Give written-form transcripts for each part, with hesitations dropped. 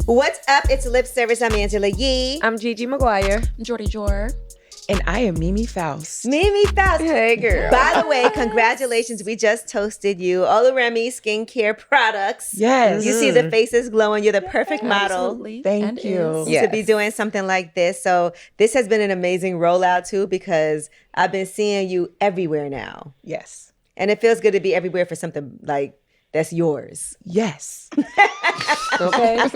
What's up? It's Lip Service. I'm Angela Yee. I'm Gigi Maguire. Jordy Joe. And I am Mimi Faust. Mimi Faust. Hey, girl. By the way, congratulations. We just toasted you. Oloremi skincare products. Yes. You see the faces glowing. You're the perfect model. Absolutely. Thank you. Is. Yes. To be doing something like this. So this has been an amazing rollout too, because I've been seeing you everywhere now. Yes. And it feels good to be everywhere for something like that's yours. Yes. Okay. Have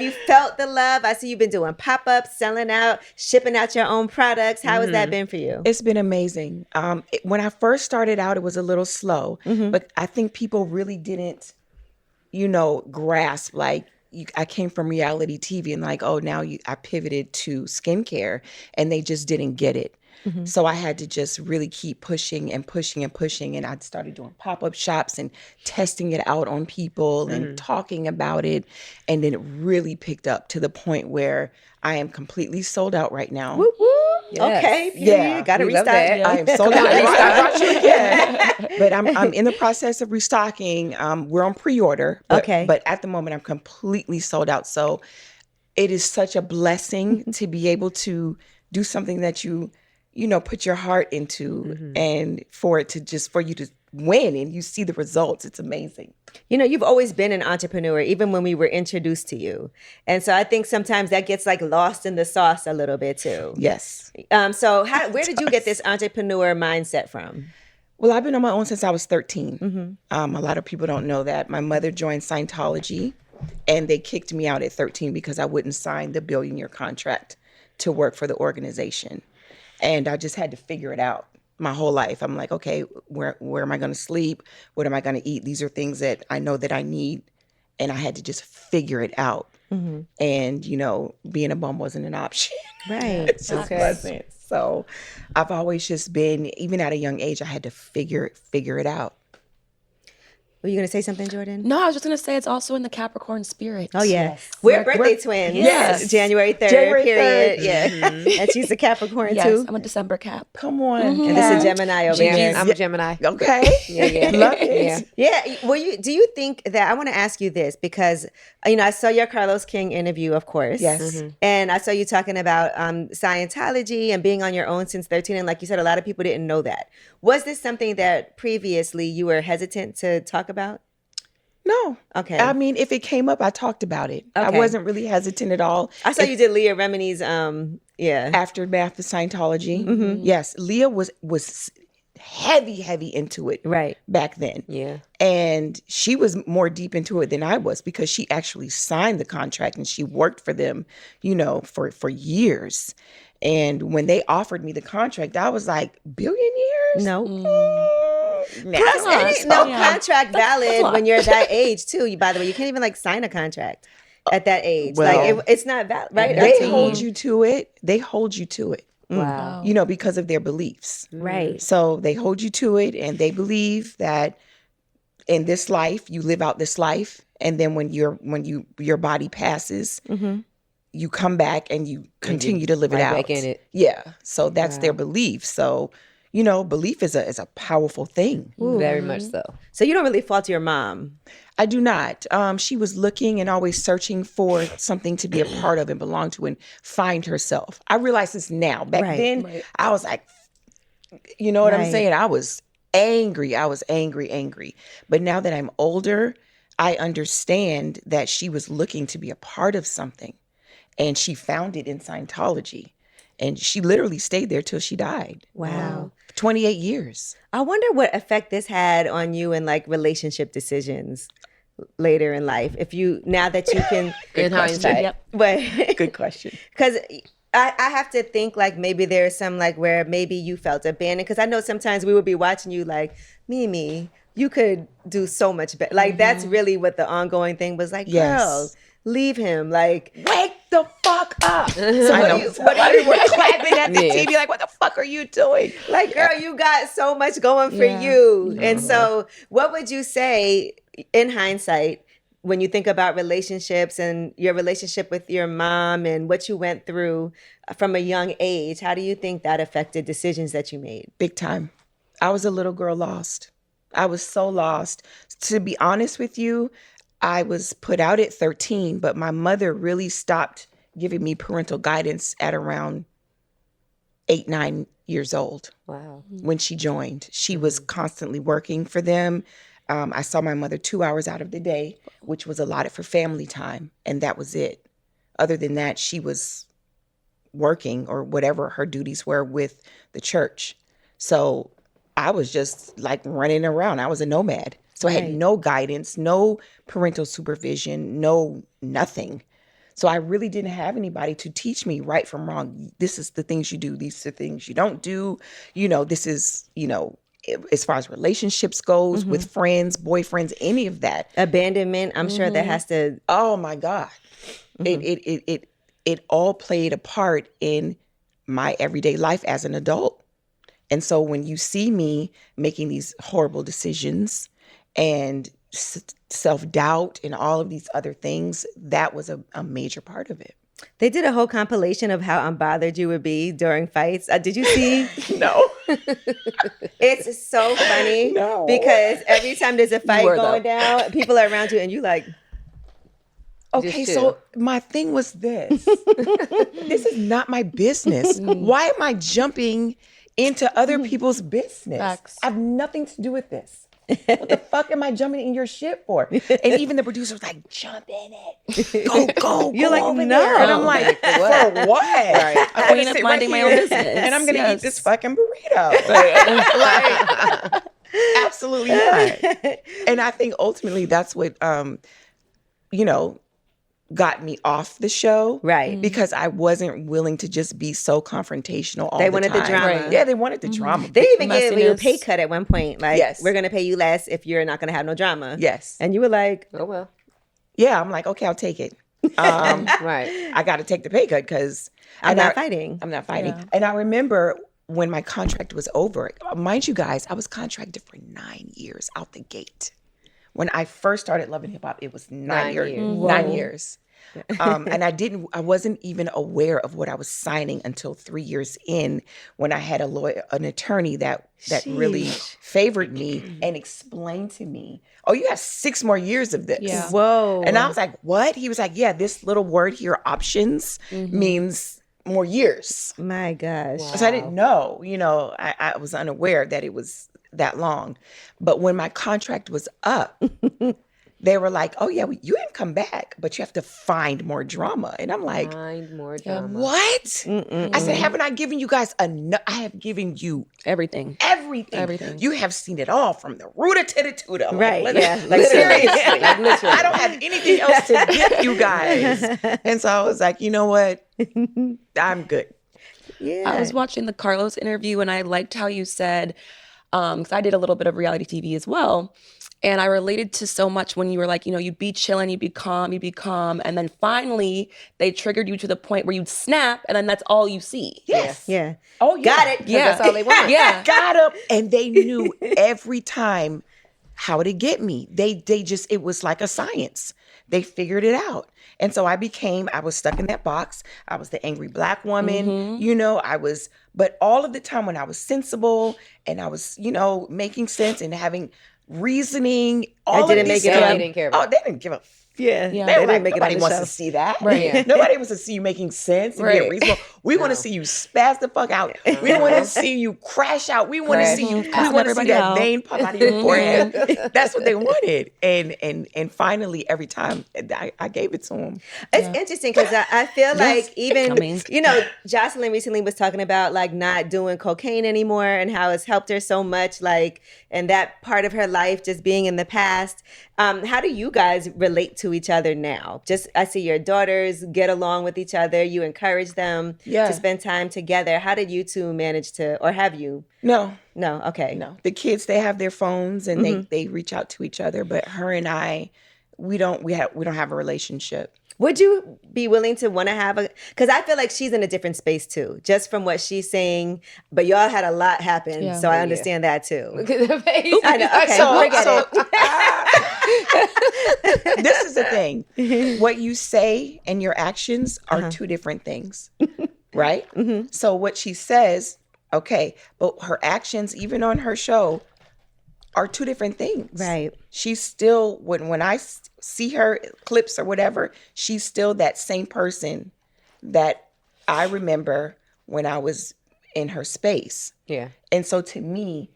you felt the love? I see you've been doing pop-ups, selling out, shipping out your own products. How has that been for you? It's been amazing. When I first started out, it was a little slow, but I think people really didn't, grasp, like, I came from reality TV and like, I pivoted to skincare, and they just didn't get it. So I had to just really keep pushing and pushing and pushing. And I started doing pop-up shops and testing it out on people and talking about it. And then it really picked up to the point where I am completely sold out right now. Woo, woo. Yes. Okay. Yeah. Got to We love restart. that. I am sold out. I brought you again. But I'm in the process of restocking. We're on pre-order. Okay. But at the moment, I'm completely sold out. So it is such a blessing to be able to do something that you put your heart into, and for you to win and you see the results. It's amazing. You've always been an entrepreneur, even when we were introduced to you. And so I think sometimes that gets like lost in the sauce a little bit too. Yes. So where did you get this entrepreneur mindset from? Well, I've been on my own since I was 13. A lot of people don't know that. My mother joined Scientology, and they kicked me out at 13 because I wouldn't sign the billion-year contract to work for the organization. And I just had to figure it out my whole life. I'm like, okay, where am I going to sleep? What am I going to eat? These are things that I know that I need. And I had to just figure it out. And, being a bum wasn't an option. Right. It just wasn't. So I've always just been, even at a young age, I had to figure it out. Were you going to say something, Jordan? No, I was just going to say it's also in the Capricorn spirit. Oh, yeah. We're birthday twins. Yes. January 3rd, January period. 3rd. Yeah. And she's a Capricorn, Yes, too. I'm a December Cap. Come on. And this is Gemini over Yeah, here. I'm a Gemini. Okay. Yeah. Love it. Yeah. Yeah. Do you think that, I want to ask you this because, I saw your Carlos King interview, of course. Yes. And I saw you talking about Scientology and being on your own since 13. And like you said, a lot of people didn't know that. Was this something that previously you were hesitant to talk about? No. Okay. I mean, if it came up, I talked about it. I Okay. wasn't really hesitant at all. I saw you did Leah Remini's, Aftermath of Scientology. Yes. Leah was heavy into it Right. back then. Yeah. And she was more deep into it than I was because she actually signed the contract and she worked for them, for years. And when they offered me the contract, I was like, billion years? No. Plus, Ain't no contract valid when you're that age too. By the way, you can't even sign a contract at that age. Well, it's not valid, right? they hold you to it. They hold you to it. Wow. Because of their beliefs. Right. So they hold you to it, and they believe that in this life you live out this life, and then when your body passes, you come back and you continue to live it right out. back in it. Yeah. So that's their belief. So belief is a powerful thing. Very much so. So you don't really fault your mom. I do not. She was looking and always searching for something to be a part of and belong to and find herself. I realize this now. Back then, I was like, you know what I'm saying? I was angry. I was angry. But now that I'm older, I understand that she was looking to be a part of something. And she found it in Scientology. And she literally stayed there till she died. Wow. 28 years. I wonder what effect this had on you in relationship decisions later in life. Now that you can In hindsight. Yep. but Good question. because I have to think maybe there's some where maybe you felt abandoned, because I know sometimes we would be watching you Mimi, you could do so much better. That's really what the ongoing thing was Yes. girl, leave him. Wake the fuck up. So what do you we're clapping at the Yeah. TV like, what the fuck are you doing? girl, you got so much going for you. And so what would you say in hindsight when you think about relationships and your relationship with your mom and what you went through from a young age? How do you think that affected decisions that you made? Big time. I was a little girl lost. I was so lost. To be honest with you, I was put out at 13, but my mother really stopped giving me parental guidance at around 8, 9 years old. Wow. When she joined. She was constantly working for them. I saw my mother 2 hours out of the day, which was allotted for family time, and that was it. Other than that, she was working or whatever her duties were with the church. So I was just like running around. I was a nomad. So I had no guidance, no parental supervision, no nothing. So I really didn't have anybody to teach me right from wrong. This is the things you do. These are the things you don't do. This is, as far as relationships goes with friends, boyfriends, any of that. Abandonment, I'm sure that has to. Oh my God. It all played a part in my everyday life as an adult. And so when you see me making these horrible decisions and self-doubt and all of these other things, that was a major part of it. They did a whole compilation of how unbothered you would be during fights. Did you see? No. It's so funny because every time there's a fight going down, people are around you and you like. Okay, so my thing was this. This is not my business. Why am I jumping into other people's business? Facts. I have nothing to do with this. What the fuck am I jumping in your shit for? And even the producer was like, jump in it. Go. You're like, over no. there. And I'm like, for what? Right. I'm Queen gonna of sit minding my own here business. and I'm going to Yes. eat this fucking burrito. Like, absolutely not. And I think ultimately that's what, got me off the show. Right. Because I wasn't willing to just be so confrontational all They the wanted time. the drama. Right. Yeah, they wanted the drama. They even gave you a Messiness. pay cut at one point. Like, Yes. we're going to pay you less if you're not going to have no drama. Yes. And you were like, Oh, well. Yeah, I'm like, okay, I'll take it. Right. I got to take the pay cut because I'm not fighting. I'm not fighting. Yeah. And I remember when my contract was over, mind you guys, I was contracted for 9 years out the gate. When I first started loving hip hop, it was 9 years. 9 years. And I wasn't even aware of what I was signing until 3 years in when I had an attorney that really favored me and explained to me, oh, you have 6 more years of this. Yeah. Whoa. And I was like, what? He was like, yeah, this little word here, options, means more years. My gosh. So I didn't know, I was unaware that it was that long. But when my contract was up, they were like, oh yeah, you can come back, but you have to find more drama. And I'm like, Find more drama. what? I said, haven't I given you guys enough? I have given you Everything. everything. You have seen it all from the rooter to the tutor. Right, yeah. Like seriously. Like, literally. I don't have anything else to give you guys. And so I was like, you know what? I'm good. Yeah. I was watching the Carlos interview and I liked how you said, because I did a little bit of reality TV as well. And I related to so much when you were like, you'd be chilling, you'd be calm. And then finally they triggered you to the point where you'd snap and then that's all you see. Yes. Yeah. Oh, yeah. Got it. Yeah. That's all they want. Yeah. Got them. And they knew every time how to get me. It was like a science. They figured it out. And so I was stuck in that box. I was the angry Black woman, but all of the time when I was sensible and I was, making sense and having reasoning, all didn't of make this it stuff. up. They didn't care about Oh, they didn't give a Yeah. Yeah. They They were didn't like, make it on nobody the wants show. to see that. Right. Yeah. Nobody wants to see you making sense and being Right. reasonable. We want to see you spaz the fuck out. We want to see you crash out. We want to Crash. see you. We Cussing want to see everybody that out. vein pop out of your forehead. That's what they wanted. And finally, every time I gave it to them. It's interesting because I feel like even, I mean- Jocelyn recently was talking about like not doing cocaine anymore and how it's helped her so much, like, and that part of her life just being in the past. How do you guys relate to each other now? I see your daughters get along with each other. You encourage them to spend time together. How did you two manage to, or have you? No. Okay. No. The kids, they have their phones and they reach out to each other. But her and I, we don't have a relationship. Would you be willing to want to have because I feel like she's in a different space too, just from what she's saying, but y'all had a lot happen. Yeah. So I understand that too. Look at the face. I know. Okay, forget it. This is the thing. What you say and your actions are two different things, right? So what she says, okay, but her actions, even on her show, are two different things. Right. She's still, when I see her clips or whatever, she's still that same person that I remember when I was in her space. Yeah. And so to me,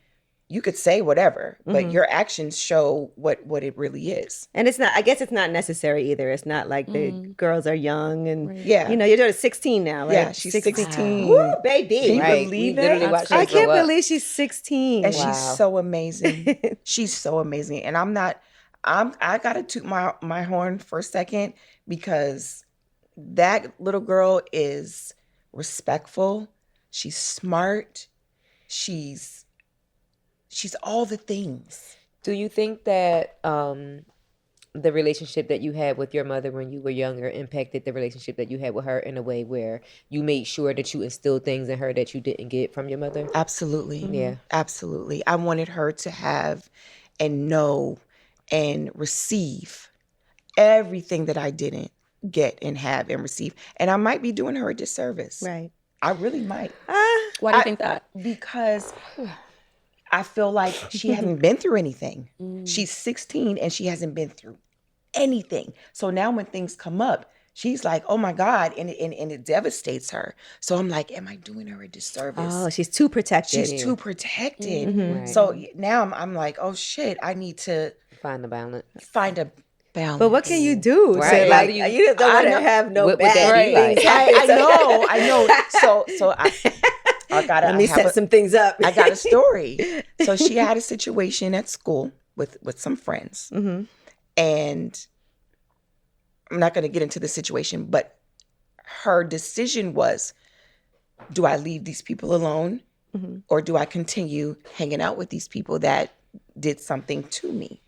you could say whatever, but your actions show what it really is. And it's not, I guess it's not necessary either. It's not like the girls are young and, Yeah. you know, your daughter's 16 now, right? Yeah, she's 16. Woo, baby. Can you Right. believe We literally that? watched I her can't grow up. believe she's 16. And Wow. she's so amazing. She's so amazing. And I gotta toot my horn for a second, because that little girl is respectful. She's smart. She's all the things. Do you think that the relationship that you had with your mother when you were younger impacted the relationship that you had with her in a way where you made sure that you instilled things in her that you didn't get from your mother? Absolutely. Yeah. Absolutely. I wanted her to have and know and receive everything that I didn't get and have and receive. And I might be doing her a disservice. Right. I really might. Why do you think that? Because I feel like she hasn't been through anything. She's 16 and she hasn't been through anything. So now when things come up, she's like, oh my God, and it devastates her. So I'm like, am I doing her a disservice? Oh, she's too protected. She's too protected. Right. So now I'm like, oh shit, I need to Find the balance. find a balance. But what can you do? Right. So, like, How do you you- just don't I want to know. have no What would that bad be like? things happen. I know. So I gotta Let me have set some things up. I got a story. So she had a situation at school with some friends. And I'm not going to get into the situation, but her decision was, do I leave these people alone or do I continue hanging out with these people that did something to me?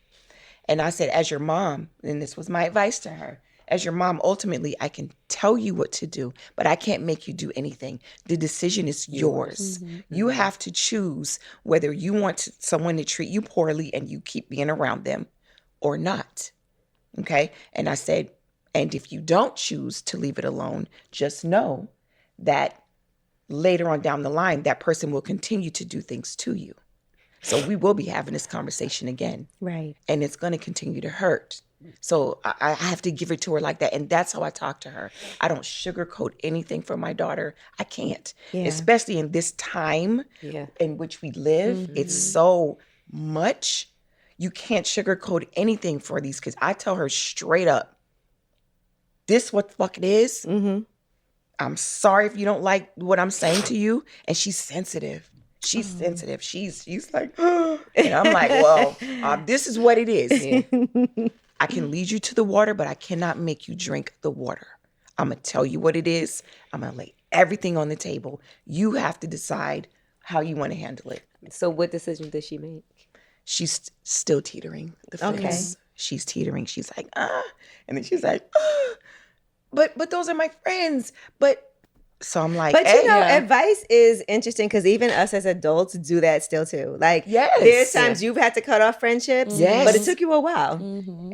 And I said, as your mom, and this was my advice to her, as your mom, ultimately, I can tell you what to do, but I can't make you do anything. The decision is yours. You have to choose whether you want someone to treat you poorly and you keep being around them or not. Okay? And I said, and if you don't choose to leave it alone, just know that later on down the line, that person will continue to do things to you. So we will be having this conversation again. Right. And it's going to continue to hurt. So I have to give it to her like that. And that's how I talk to her. I don't sugarcoat anything for my daughter. I can't. Yeah. Especially in this time in which we live. It's so much. You can't sugarcoat anything for these kids. I tell her straight up, this what the fuck it is. I'm sorry if you don't like what I'm saying to you. And she's sensitive. She's sensitive. She's like, and I'm like, well, this is what it is. I can lead you to the water, but I cannot make you drink the water. I'm going to tell you what it is. I'm going to lay everything on the table. You have to decide how you want to handle it. So what decision did she make? She's still teetering the fence. Okay. She's teetering. She's like, and then she's like, but those are my friends. So I'm like, But hey, you know, advice is interesting because even us as adults do that still too. Like, Yes. there's times you've had to cut off friendships, Yes. but it took you a while.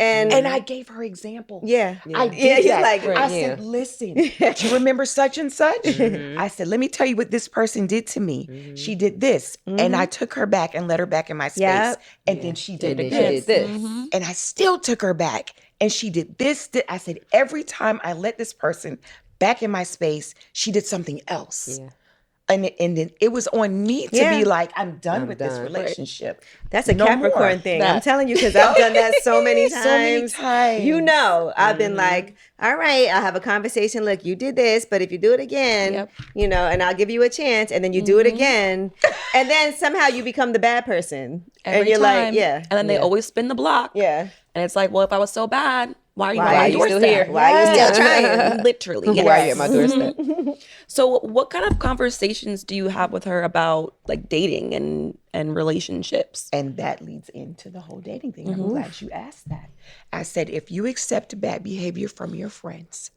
And and I gave her examples. yeah, I yeah, did you're that. like, I Yeah. said, listen, do you remember such and such? I said, let me tell you what this person did to me. She did this. And I took her back and let her back in my space. Yep. And then she did And then this. she did this. And I still took her back. And she did this. I said, every time I let this person back in my space, she did something else. Yeah. And then it was on me to Yeah. be like, I'm done I'm with this done. relationship. that's a No Capricorn more. thing. I'm telling you because I've done that so many times. So many times. You know, I've been like, all right, I'll have a conversation. Look, you did this, but if you do it again, you know, and I'll give you a chance, and then you do it again, and then somehow you become the bad person, and Every you're time. like, yeah, And then they always spin the block. yeah. And it's like, well, if I was so bad, why are you Why on are my you still doorstep? here? Why are you still Yeah. trying? Literally. Why are you at my doorstep? So what kind of conversations do you have with her about like dating and relationships? And that leads into the whole dating thing. I'm glad you asked that. I said, if you accept bad behavior from your friends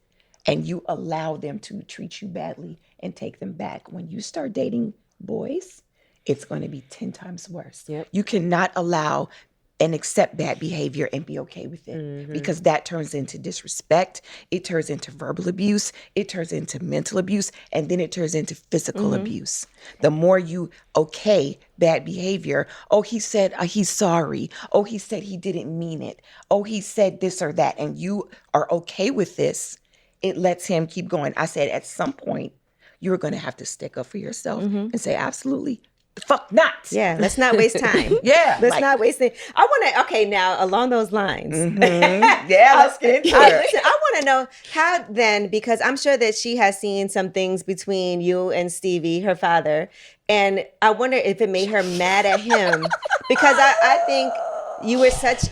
and you allow them to treat you badly and take them back, when you start dating boys, it's going to be 10 times worse. Yep. You cannot allow and accept bad behavior and be okay with it, because that turns into disrespect. It turns into verbal abuse. It turns into mental abuse. And then it turns into physical abuse. The more you okay bad behavior, oh, he said he's sorry. Oh, he said he didn't mean it. Oh, he said this or that. And you are okay with this. It lets him keep going. I said, at some point, you're going to have to stick up for yourself and say, absolutely, the fuck not. Yeah, let's not waste time. Yeah. Let's not waste it. I want to, okay, now along those lines. Yeah, let's get into it. Listen, I want to know how then, because I'm sure that she has seen some things between you and Stevie, her father, and I wonder if it made her mad at him, because I think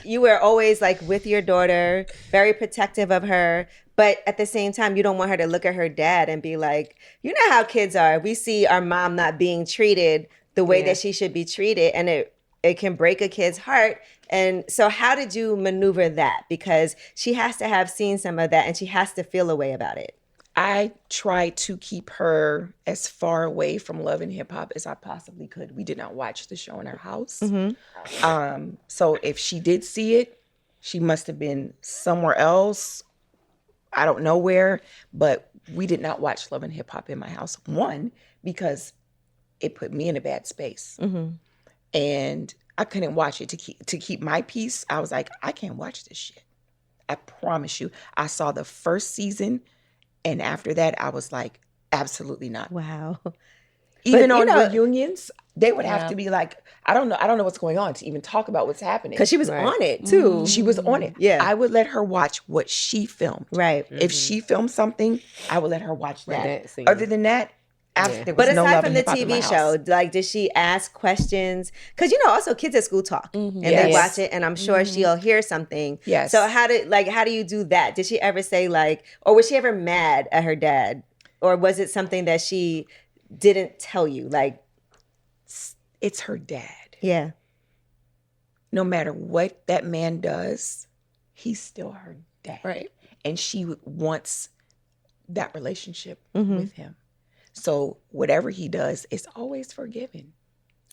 you were always like with your daughter, very protective of her. But at the same time, you don't want her to look at her dad and be like, you know how kids are. We see our mom not being treated the way that she should be treated, and it can break a kid's heart. And so how did you maneuver that? Because she has to have seen some of that, and she has to feel a way about it. I tried to keep her as far away from Love and Hip Hop as I possibly could. We did not watch the show in our house. So if she did see it, she must have been somewhere else. I don't know where, but we did not watch Love and Hip Hop in my house. One, because it put me in a bad space. And I couldn't watch it to keep my peace. I was like, I can't watch this shit. I promise you. I saw the first season, and after that, I was like, absolutely not. Wow. Even on reunions, they would have to be like, I don't know what's going on to even talk about what's happening. Because she was on it too. She was on it. Yeah. I would let her watch what she filmed. Right. If she filmed something, I would let her watch that. That scene. Other than that, there was But no aside Love from and the Hip Hop in my TV show, house. like, did she ask questions? Because also kids at school talk and they Yes. watch it, and I'm sure she'll hear something. Yes. So how do you do that? Did she ever say like, or was she ever mad at her dad, or was it something that she didn't tell you? Like, It's her dad. yeah, No matter what that man does, he's still her dad. Right. And she wants that relationship with him. So whatever he does is always forgiven,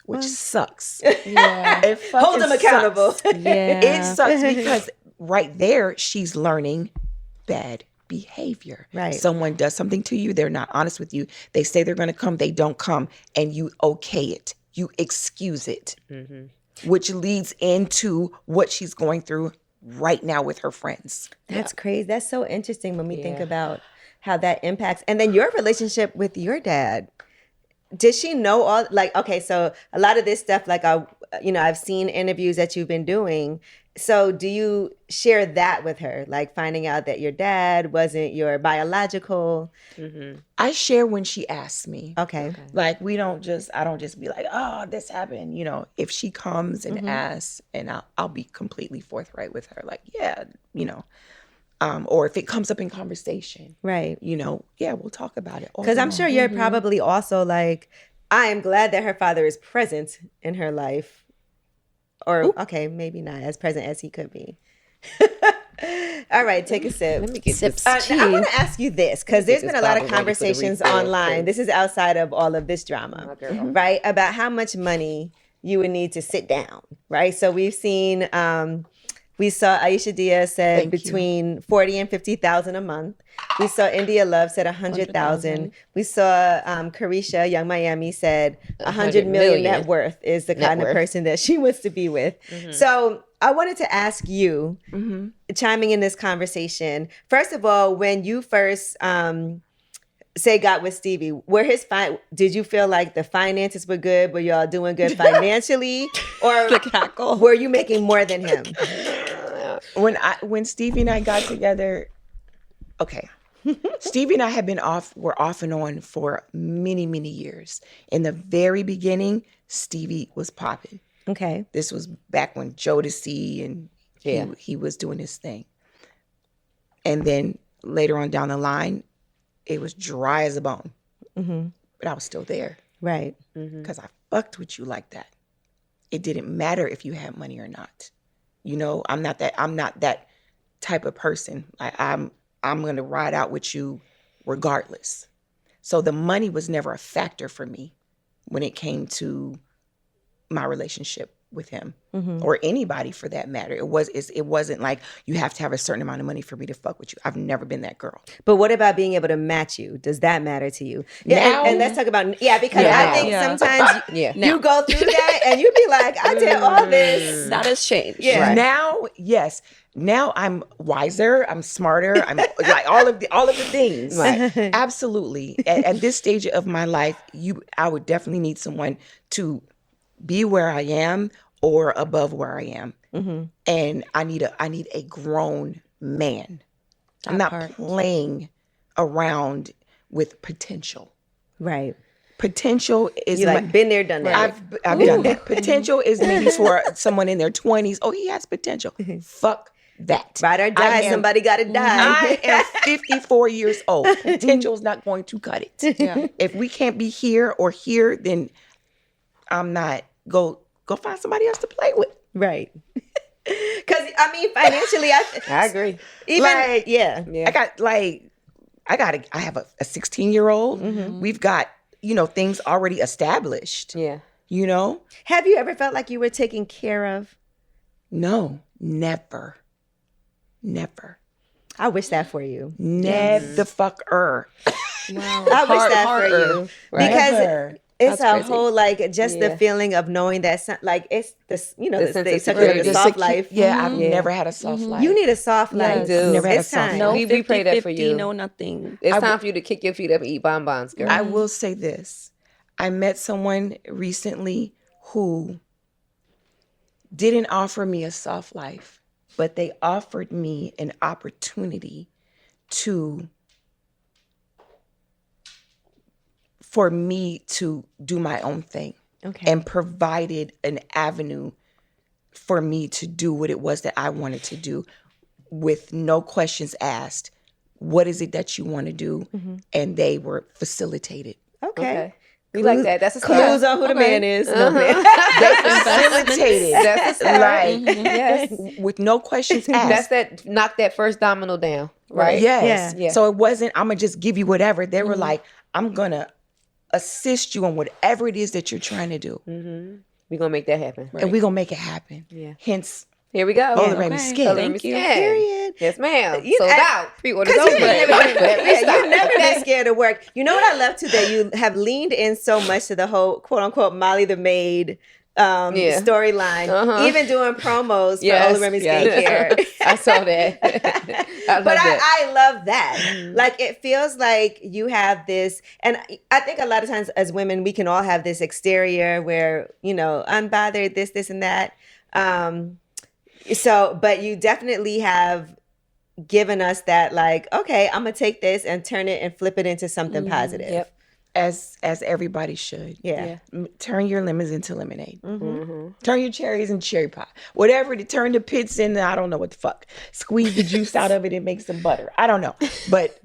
which sucks. Yeah. It fucking hold them accountable. sucks. It sucks because right there, she's learning bad behavior. Right. Someone does something to you, they're not honest with you. They say they're going to come, they don't come, and you okay it. You excuse it, which leads into what she's going through right now with her friends. That's crazy. That's so interesting when we think about how that impacts. And then your relationship with your dad. Did she know all, like, okay, so a lot of this stuff, like, I've seen interviews that you've been doing. So do you share that with her? Like finding out that your dad wasn't your biological? I share when she asks me. Okay. Like I don't just be like, oh, this happened. If she comes and asks, and I'll be completely forthright with her. Like, yeah, or if it comes up in conversation, Right. Yeah, we'll talk about it. Because I'm sure you're probably also like, I am glad that her father is present in her life. Or, okay, maybe not as present as he could be. All right, take a sip. Let me get Sips. this. I want to ask you this, because there's this been a lot of bottle ready for the conversations refill, online. please. This is outside of all of this drama, right? About how much money you would need to sit down, right? So we've seen, we saw Aisha Diaz said Thank you. between 40 and 50,000 a month. We saw India Love said 100,000. We saw Carisha, Young Miami, said 100 million net worth is the kind of worth. person that she wants to be with. So I wanted to ask you, chiming in this conversation, first of all, when you first got with Stevie, did you feel like the finances were good? Were y'all doing good financially? Or The cackle. were you making more than him? When Stevie and I got together, okay. Stevie and I were off and on for many, many years. In the very beginning, Stevie was popping. Okay. This was back when Jodeci and he was doing his thing. And then later on down the line, it was dry as a bone. But I was still there Right. because I fucked with you like that. It didn't matter if you had money or not. I'm not that type of person. I'm going to ride out with you regardless. So the money was never a factor for me when it came to my relationship with him or anybody for that matter. It wasn't like you have to have a certain amount of money for me to fuck with you. I've never been that girl. But what about being able to match you? Does that matter to you? Yeah, Now? and let's talk about because I think sometimes Yeah. you go through that and you be like, I did all this. That has changed. Yeah. Right. Now, yes. Now I'm wiser, I'm smarter, I'm like all of the things. Right. Absolutely. At this stage of my life, I would definitely need someone to be where I am or above where I am. And I need a grown man. I'm not playing around with potential. Right. Potential is You like been there, done that. I've done that. Potential is maybe for someone in their 20s. Oh, he has potential. Fuck that. Ride or die. Somebody got to die. I am 54 years old. Potential is not going to cut it. Yeah. If we can't be here or here, then I'm not. Go find somebody else to play with. Right. Because I mean, financially, I agree. Even Like, yeah. I have a 16-year-old. We've got, things already established. Yeah. Have you ever felt like you were taken care of? No, never. I wish that for you. Never the fucker. Wow. I wish that for you because Never. it's That's a crazy. whole just the feeling of knowing that it's this they sense talk of about the security. soft life. Yeah, I've never had a soft life. You need a soft life. do. I've never had a It's soft time. No, We 50, pray that for 50, you. no nothing. It's time for you to kick your feet up and eat bonbons, girl. I will say this. I met someone recently who didn't offer me a soft life, but they offered me an opportunity for me to do my own thing. Okay. And provided an avenue for me to do what it was that I wanted to do with no questions asked. What is it that you want to do? And they were facilitated. Okay. We like that. That's a Clues start. on who the man is. No, man. They facilitated. That's a start. Like, Yes. with no questions That's asked. that. Knock that first domino down. Right. Yes. Yeah. So it wasn't, I'm going to just give you whatever. They were like, I'm going to assist you on whatever it is that you're trying to do. We're gonna make that happen. And we're going to make it happen. Yeah. Hence, Here we go. All the Raymond Okay. Skin. Thank you. Period. Yes, ma'am. You- Sold and- out. Pre-orders 'Cause over. you've never been scared of work. You know what I love too? That you have leaned in so much to the whole quote unquote Molly the Maid storyline, even doing promos for Yes, Ola Remy yes. Skincare. I saw that. I love But that. I love that. Like, it feels like you have this, and I think a lot of times as women, we can all have this exterior where, unbothered, this and that. But you definitely have given us that, like, okay, I'm gonna take this and turn it and flip it into something positive. Yep. as everybody should. Yeah. Turn your lemons into lemonade. Turn your cherries into cherry pie. Whatever, to turn the pits into, I don't know what the fuck. Squeeze the juice out of it and make some butter. I don't know. But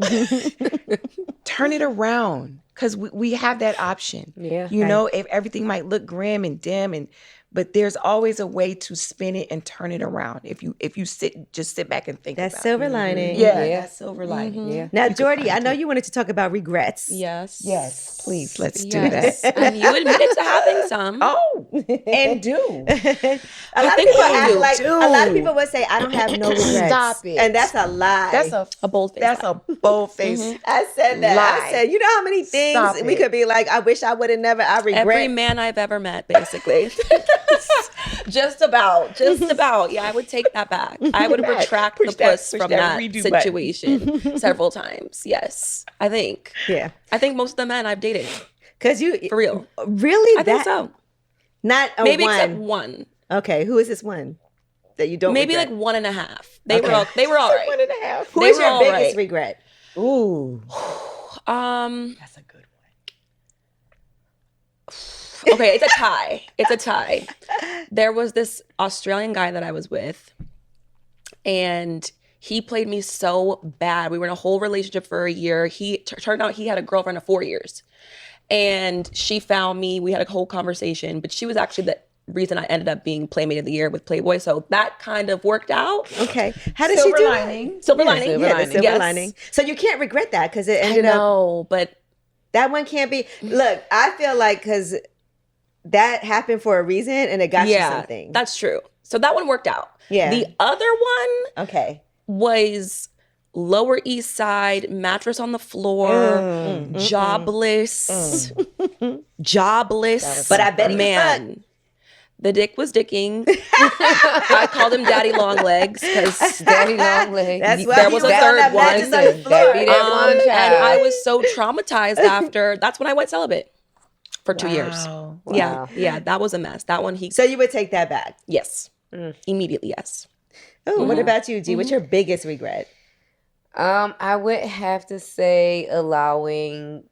turn it around, because we have that option. Yeah. You know, if everything might look grim and dim, but there's always a way to spin it and turn it around. If you just sit back and think That's about silver lining. it. Yeah, Yeah. that's silver lining. Yeah. Now, Jordy, I know you wanted to talk about regrets. Yes. Yes, please, let's do Yes. that. And you admitted to having some. Oh, and do. A lot of people act like, a lot of people would say, I don't have no regrets. Stop it. And that's a lie. That's A bold face. That's a bold face. I said that. Lie. I said, you know how many things Stop we it. could be like, I wish I would have never, I regret. Every man I've ever met, basically. Just about. Yeah, I would take that back. I would That. retract Push the that- puss push from that that redo button. situation several times. Yes, I think. Yeah. I think most of the men I've dated, Because you, for real. really? I think so. Not a Maybe one. except one. Okay, who is this one that you don't Maybe regret? like 1.5. They Okay. were all right. 1.5. Who they is were your all biggest right. regret? Ooh, That's a good one. Okay, it's a tie. There was this Australian guy that I was with, and he played me so bad. We were in a whole relationship for a year. He turned out he had a girlfriend of 4 years, and she found me. We had a whole conversation, but she was actually the reason I ended up being Playmate of the Year with Playboy. So that kind of worked out. Okay. How did Silver she do lining. Silver that? lining. Yeah, the silver Yes. lining. So you can't regret that because it I ended up, know, but that one can't be. Look, I feel like, because that happened for a reason and it got you something. That's true. So that one worked out. Yeah. The other one Okay. was Lower East Side, mattress on the floor, jobless, jobless. But I bet he man. The dick was dicking. I called him Daddy Long Legs because Daddy Long Legs. That's why there he was a on third that one. mattress on the Listen, that floor. be that one and child. I was so traumatized after. That's when I went celibate for 2 years. Wow. Yeah, that was a mess. That one So you would take that back. yes, immediately yes. Oh, what about you, G? What's your biggest regret? I would have to say allowing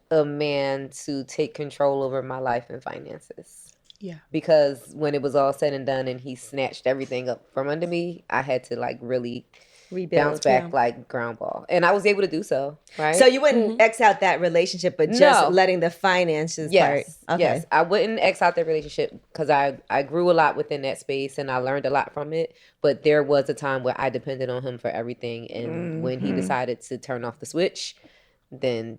a man to take control over my life and finances. Yeah. Because when it was all said and done and he snatched everything up from under me, I had to like really Rebuild. bounce back like ground ball. And I was able to do so, right? So you wouldn't X out that relationship, but just No. letting the finances Yes, part. Okay. yes. I wouldn't X out that relationship because I grew a lot within that space and I learned a lot from it. But there was a time where I depended on him for everything. And when he decided to turn off the switch, then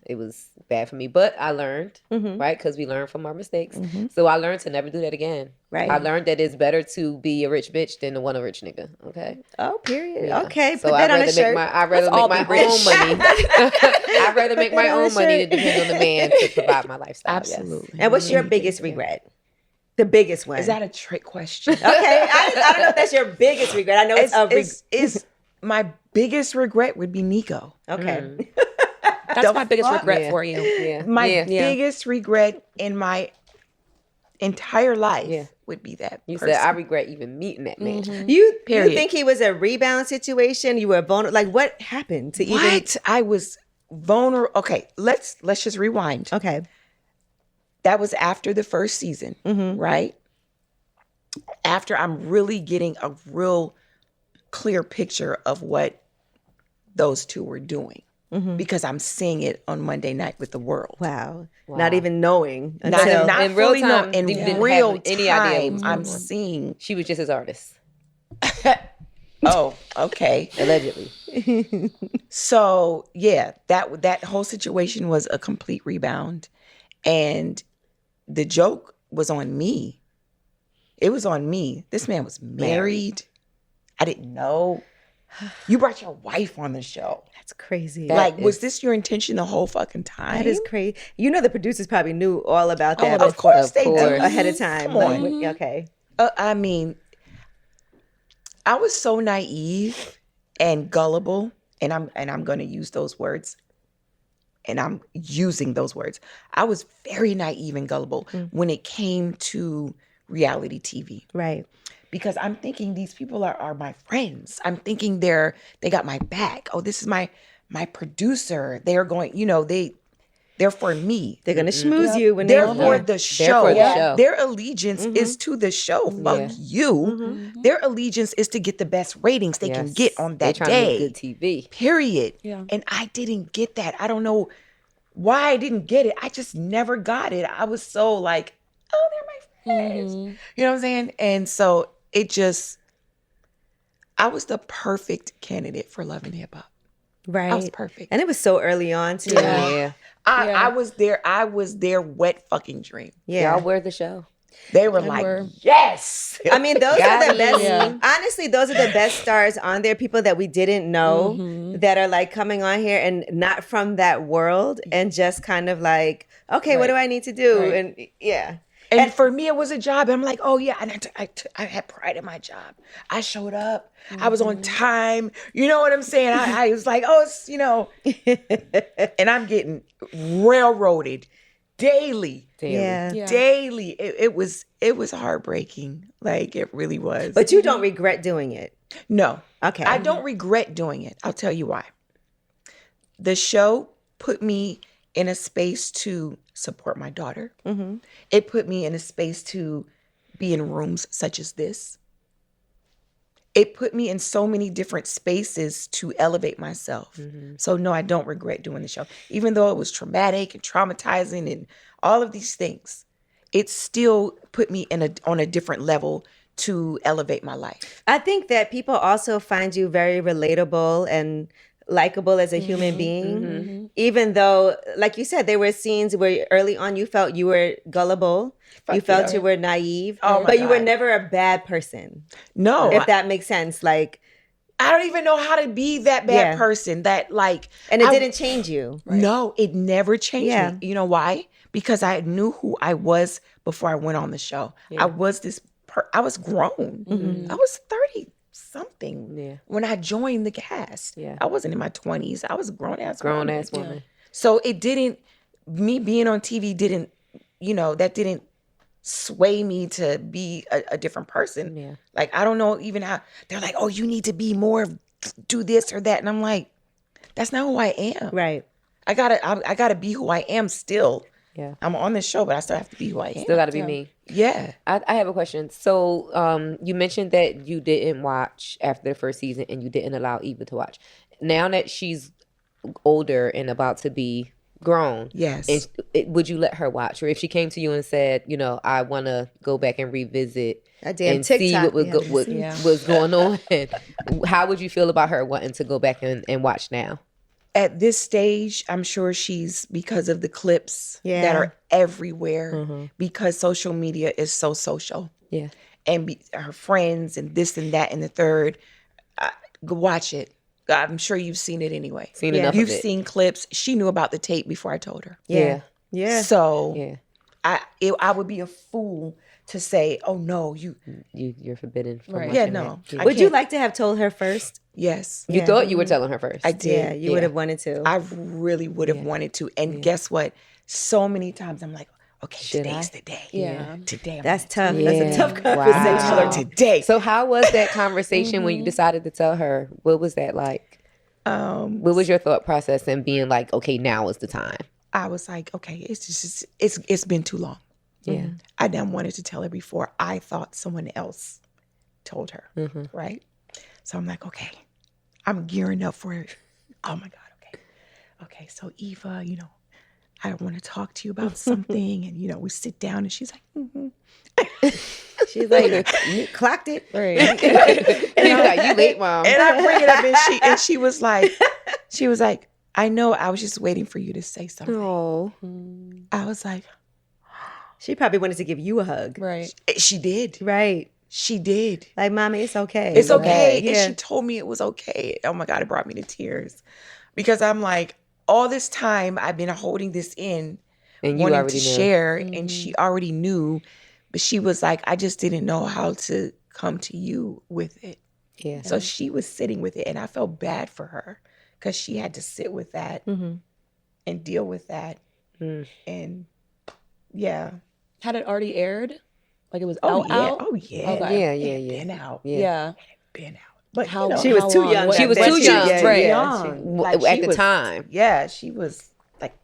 it was bad for me. But I learned, right? Because we learn from our mistakes. So I learned to never do that again. Right. I learned that it's better to be a rich bitch than to want a rich nigga. Okay. Oh, period. Yeah. Okay, So put that on a shirt. I'd rather all make my be own rich. money. I'd rather make my Put that on a own money shirt. to depend on the man to provide my lifestyle. yes. Absolutely. And what's your biggest regret? The biggest one. Is that a trick question? okay? I don't know if that's your biggest regret. I know it's a is my biggest regret would be Nico. okay. That's my biggest fuck? regret Yeah. for you. Yeah. My yeah. biggest regret in my entire life Yeah. would be that. You person. said I regret even meeting that man. You Period. think he was a rebound situation? You were vulnerable. Like what happened to even? What? I was vulnerable. Okay, let's just rewind. Okay. That was after the first season, right? After I'm really getting a real clear picture of what those two were doing. Because I'm seeing it on Monday Night with the World. Wow. Not even knowing Not, until not In real fully time, know. In you didn't real have any idea what was time, I'm going on. seeing. She was just his artist, Oh, okay. allegedly. So yeah, that whole situation was a complete rebound, and the joke was on me. It was on me. This man was married. I didn't know. You brought your wife on the show. that's crazy. That Was is- this your intention the whole fucking time? That is crazy. You know the producers probably knew all about that. Of course they course. do. ahead of time. Come Like, on. okay. I mean, I was so naive and gullible, and I'm going to use those words, and I'm using those words. I was very naive and gullible when it came to reality TV, Right. because I'm thinking these people are my friends. I'm thinking they got my back. Oh, this is my producer. They're going, they're for me. They're gonna schmooze you when They're they for the show. for the show. Their allegiance is to the show. Fuck you. Their allegiance is to get the best ratings they can Yes. get on They that trying to day. make good TV. Period. Yeah. And I didn't get that. I don't know why I didn't get it. I just never got it. I was so like, oh, they're my friends. You know what I'm saying? And so I was the perfect candidate for Love and Hip Hop. right. I was perfect. And it was so early on too. Yeah. I was their wet fucking dream. Yeah. Y'all wear the show. They were like, yes. I mean, those are Got the me. best. Yeah. Honestly, those are the best stars on there. People that we didn't know that are like coming on here and not from that world, and just kind of like, okay, what do I need to do? Right. And yeah, And for me, it was a job. I'm like, oh yeah, and I had pride in my job. I showed up. I was on time. You know what I'm saying? I was like, oh, and I'm getting railroaded daily, yeah. Yeah. daily. It was heartbreaking. Like it really was. But you don't regret doing it. no, Okay. I don't regret doing it. I'll tell you why. The show put me in a space to support my daughter. It put me in a space to be in rooms such as this. It put me in so many different spaces to elevate myself. So no, I don't regret doing the show. Even though it was traumatic and traumatizing and all of these things, it still put me on a different level to elevate my life. I think that people also find you very relatable and likable as a human being, even though, like you said, there were scenes where early on you felt you were gullible, you felt you were naive, but you were never a bad person. No. If that makes sense. Like, I don't even know how to be that bad person that like. And it didn't change you. Right? No, it never changed me. You know why? Because I knew who I was before I went on the show. Yeah. I was I was grown. I was 30 something when I joined the cast. Yeah. I wasn't in my 20s. I was a grown ass woman. Yeah. So it didn't, me being on TV didn't, that didn't sway me to be a different person. Yeah. Like, I don't know even how, they're like, oh, you need to be more, do this or that. And I'm like, that's not who I am. Right. I gotta be who I am still. Yeah. I'm on this show, but I still have to be who I am. Still got to be me. Yeah. I have a question. So you mentioned that you didn't watch after the first season and you didn't allow Eva to watch. Now that she's older and about to be grown, yes, would you let her watch? Or if she came to you and said, I want to go back and revisit and TikTok, see what was going on, how would you feel about her wanting to go back and watch now? At this stage, I'm sure she's, because of the clips that are everywhere, because social media is so social. Yeah. And her friends and this and that and the third. Go watch it. I'm sure you've seen it anyway. Enough You've of it. Seen clips. She knew about the tape before I told her. Yeah. So I would be a fool to say, oh no, you're forbidden from watching Yeah, no. Would you like to have told her first? Yes. You thought you were telling her first. I did. Yeah, you would have wanted to. I really would have wanted to. And guess what? So many times I'm like, okay, today's the day. Yeah. Today. That's tough. Yeah. That's a tough conversation. Tell her today. So how was that conversation when you decided to tell her? What was that like? What was your thought process in being like, okay, now is the time? I was like, okay, it's been too long. Yeah. I didn't wanted to tell her before I thought someone else told her. Right? So I'm like, okay, I'm gearing up for it. Oh my God, okay. Okay, so Eva, I want to talk to you about something. And, we sit down and she's like, She's like, you clocked it. Right. And you're like, you late, Mom. And I bring it up and she was like, I know, I was just waiting for you to say something. Oh. I was like, she probably wanted to give you a hug. Right. She did. Right. She did. Like, Mommy, it's okay. It's okay. Yeah. And she told me it was okay. Oh my God, it brought me to tears. Because I'm like, all this time I've been holding this in and wanting to share. And she already knew. But she was like, I just didn't know how to come to you with it. Yeah. So she was sitting with it. And I felt bad for her because she had to sit with that and deal with that. And yeah. Had it already aired? Like it was out? Oh, yeah. Okay. Yeah. Been out. Yeah. Been out. But she was too young. She was too young, right? At the time. Yeah, she was like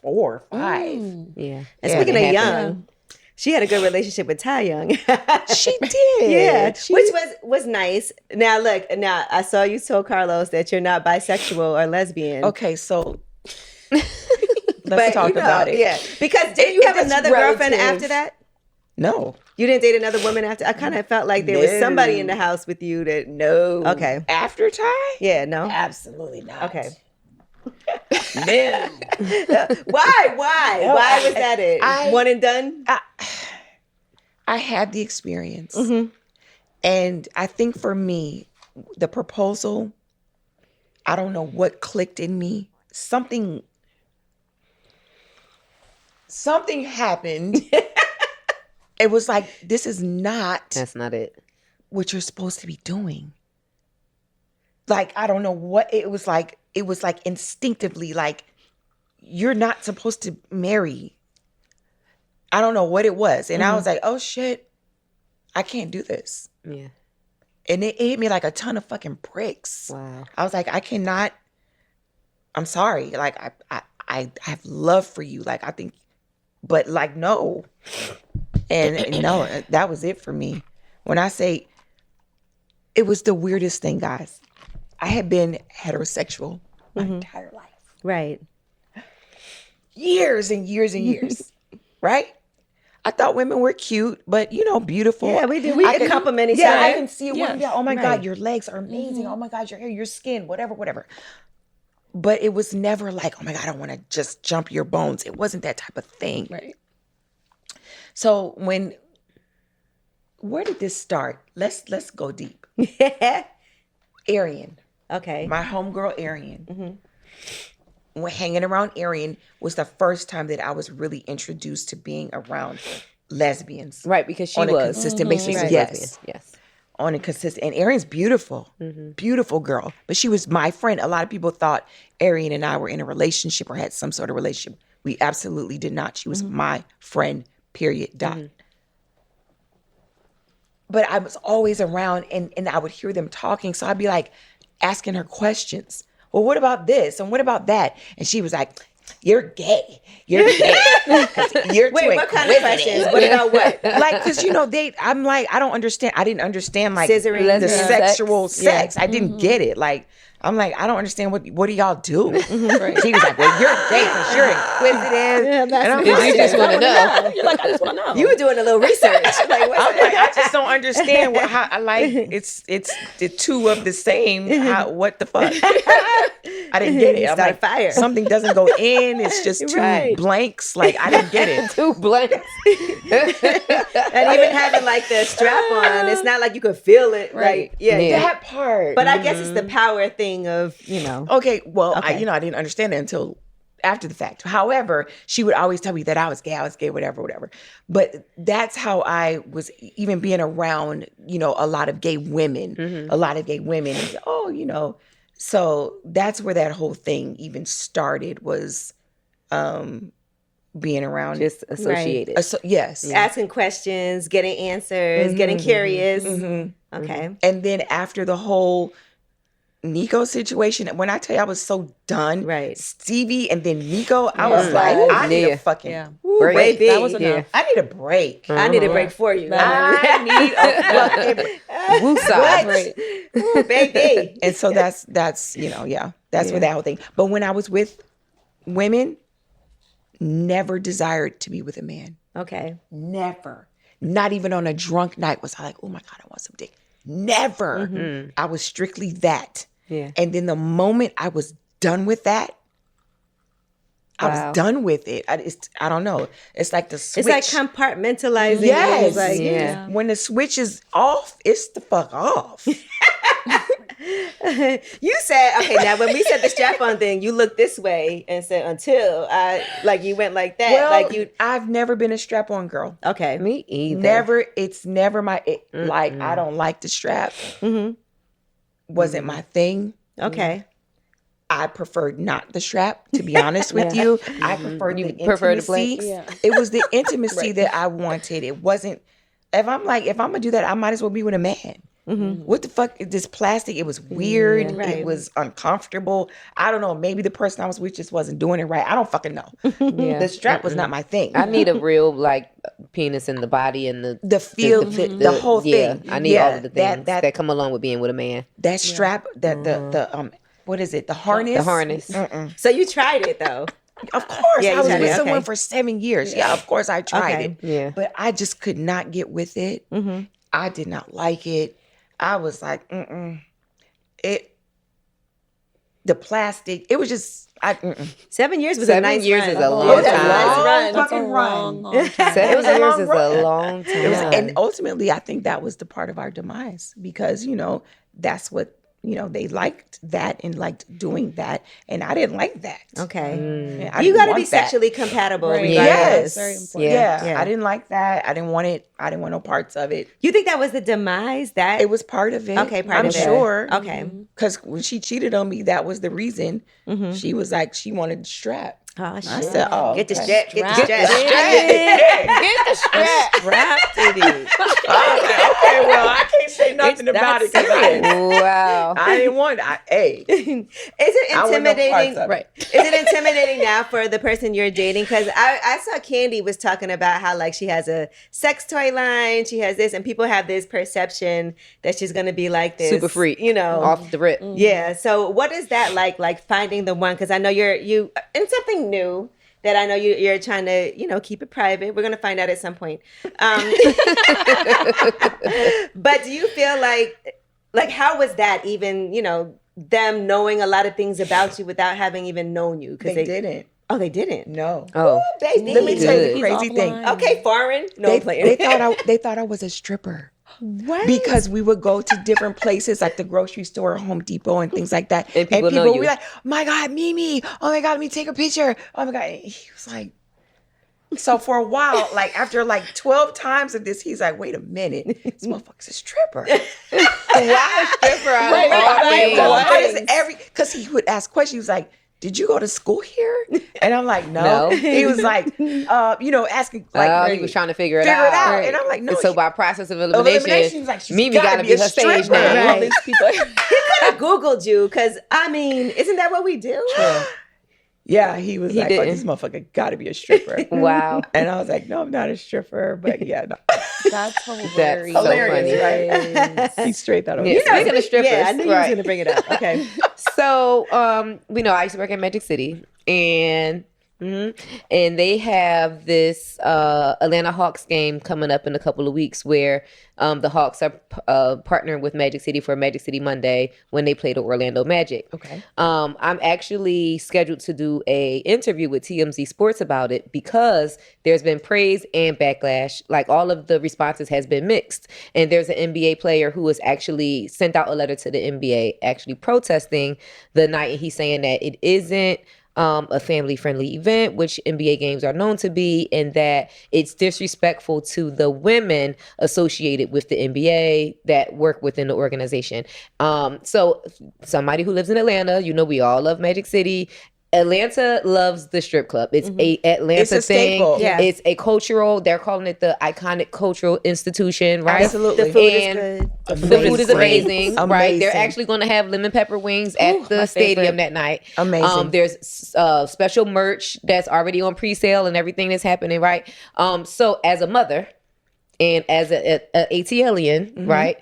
4 or 5. Yeah. And speaking of young, she had a good relationship with Ty Young. She did. Yeah. Which was nice. Now look, I saw you told Carlos that you're not bisexual or lesbian. Okay, so let's talk about it. Yeah. Because did you have another girlfriend after that? No. You didn't date another woman after? I kind of felt like there was somebody in the house with you that... No. Okay. After Ty? Yeah, no? Absolutely not. Okay. No. Why? Why was that it? One and done? I had the experience. And I think for me, the proposal, I don't know what clicked in me. Something happened. It was like, this is not... That's not it. What you're supposed to be doing. Like, I don't know what... It was like instinctively, like, you're not supposed to marry. I don't know what it was. And I was like, oh shit, I can't do this. Yeah. And it hit me like a ton of fucking bricks. Wow. I was like, I cannot... I'm sorry. Like, I have love for you. Like, I think... But like, no. And no, that was it for me. When I say, it was the weirdest thing, guys. I had been heterosexual my entire life. Right. Years and years and years. Right? I thought women were cute, but beautiful. Yeah, we do. We can compliment each Yeah, other. I can see it. Yeah. Oh my Right. God, your legs are amazing. Oh my God, your hair, your skin, whatever. But it was never like, oh my God, I want to just jump your bones. It wasn't that type of thing. Right. So where did this start? Let's go deep. Arian, Okay. my homegirl Arian. When hanging around Arian was the first time that I was really introduced to being around lesbians. Right, because she On a was consistent basis. She was Yes. lesbian. Yes. On a consistent, and Arian's beautiful, beautiful girl, but she was my friend. A lot of people thought Arian and I were in a relationship or had some sort of relationship. We absolutely did not. She was my friend, period, dot. But I was always around, and I would hear them talking, so I'd be like asking her questions. Well, what about this? And what about that? And she was like, you're gay. You're gay. You're Wait, too what kind of inquisitive." questions? What about what? Like, because I'm like, I don't understand. I didn't understand like Scissoring. the Lesbian sexual sex. sex. I didn't get it. Like, I'm like, I don't understand what do y'all do? She was like, well, you're gay because you're inquisitive. Yeah, that's and I'm Because like, you just want to know. You're like, I just want to know. You were doing a little research. Like, what's I'm like, I just don't understand how I like it's the two of the same. What the fuck? I didn't get it. I'm Start like, fire. something doesn't go in. It's just two Right. blanks. Like, I didn't get it. Two blanks. And even having like the strap on, it's not like you could feel it. Right. Like, yeah. Yeah. That part. But I guess it's the power thing of, Okay, well, Okay. I didn't understand it until after the fact. However, she would always tell me that I was gay, whatever. But that's how I was, even being around, a lot of gay women, so that's where that whole thing even started, was being around. Just associated. Yes. asking questions, getting answers, getting curious. Okay. And then after the whole Nico situation, when I tell you I was so done, Right. Stevie and then Nico, I was like, I need Yeah. a fucking Yeah. Break. Baby. That was enough. Yeah. I need a break. I need a break for you. I need a fucking Woosah. Right. Ooh, baby. And so that's that's where that whole thing. But when I was with women, never desired to be with a man. Okay. Never. Not even on a drunk night was I like, oh my God, I want some dick. Never. I was strictly that. Yeah. And then the moment I was done with that, I Wow. was done with it. I don't know. It's like the switch. It's like compartmentalizing. Yes. It's like, Yeah. When the switch is off, it's the fuck off. You said, okay, now when we said the strap on thing, you looked this way and said, until you went like that. Well, like you, I've never been a strap-on girl. okay. Me either. Never. It's never like, I don't like the strap. Wasn't my thing. Okay. I preferred not the strap, to be honest with you. I preferred the prefer the intimacy. blanks? Yeah. It was the intimacy that I wanted. It wasn't, if I'm gonna do that, I might as well be with a man. What the fuck is this plastic? It was weird. Right. It was uncomfortable. I don't know. Maybe the person I was with just wasn't doing it right. I don't fucking know. Yeah. The strap was not my thing. I need a real penis in the body and the feel, the whole thing. I need all of the things that that come along with being with a man. that strap, the what is it? The harness. The harness. So you tried it though. Of course, Yeah, you I was tried with it, someone okay. for 7 years. Yeah, of course I tried Okay. it. Yeah. But I just could not get with it. I did not like it. I was like, the plastic, it was just, 7 years was a 7 nice years run. is a It long was a time. nice run. That's a Fucking long, run. long time. 7 was a years long is run. a long time. It was, and ultimately, I think that was the part of our demise because, that's what, they liked that and liked doing that. And I didn't like that. Okay. Yeah, I You didn't got to want be that. sexually compatible. Right. Regardless. Yes. Very important. Yeah. Yeah. I didn't like that. I didn't want it. I didn't want no parts of it. You think that was the demise? That It was part of it. Okay, part I'm of it. sure. Okay. Because when she cheated on me, that was the reason. She was like, she wanted the strap. Oh shit. I said, oh, Get the okay. strap. Get the Strap strap. Get the strap. Strapped it is. Okay, well, I can't say nothing about it because Wow. I didn't want. Hey, Is it I want no parts intimidating? of it. Right. Is it intimidating now for the person you're dating? Because I saw Candy was talking about how like she has a sex toy line, she has this, and people have this perception that she's gonna be like this Super freak. Off the rip. Yeah. So what is that like? Like finding the one? Because I know you in something new. that I know you're trying to, keep it private. We're going to find out at some point. But do you feel like how was that even, them knowing a lot of things about you without having even known you? Because they didn't. Oh, they didn't? No. Oh, baby. Let me tell you the He's crazy thing. offline. Okay, foreign. No, They, playing. they thought I was a stripper. What? Because we would go to different places like the grocery store, Home Depot, and things like that. And people know would you. be like, oh my God, Mimi. Oh my God, let me take a picture. Oh my God. And he was like, so for a while, like after like 12 times of this, he's like, wait a minute. This motherfucker's a stripper. why a stripper? Because he would ask questions. He was like, did you go to school here? And I'm like, no. No. He was like, asking like, he was trying to figure it figure it out. out. Right. And I'm like, no. And so by process of elimination, he's like, she's Mimi got to be a her stage stripper. name. All these people. I Googled you because, isn't that what we do? Yeah, he was like, didn't. oh, this motherfucker got to be a stripper. Wow. And I was like, no, I'm not a stripper. But yeah, no. That's hilarious. That's so Hilarious, funny. He straight that over. Yeah, speaking of strippers, Yeah, I knew you was right. going to bring it up. Okay. So, we know I used to work at Magic City, and they have this Atlanta Hawks game coming up in a couple of weeks where the Hawks are partnering with Magic City for Magic City Monday when they play the Orlando Magic. Okay. I'm actually scheduled to do a interview with TMZ Sports about it because there's been praise and backlash. Like all of the responses has been mixed. And there's an NBA player who has actually sent out a letter to the NBA actually protesting the night. And he's saying that it isn't a family-friendly event, which NBA games are known to be, and that it's disrespectful to the women associated with the NBA that work within the organization. So somebody who lives in Atlanta, we all love Magic City. Atlanta loves the strip club. It's a Atlanta It's a thing. staple. Yeah. It's a cultural, they're calling it the iconic cultural institution, right? Absolutely. The food And is good. The food is great. amazing, right? They're Amazing. actually going to have lemon pepper wings at the my stadium favorite. that night. Amazing. There's special merch that's already on pre-sale and everything that's happening, right? So as a mother and as a ATLian, right?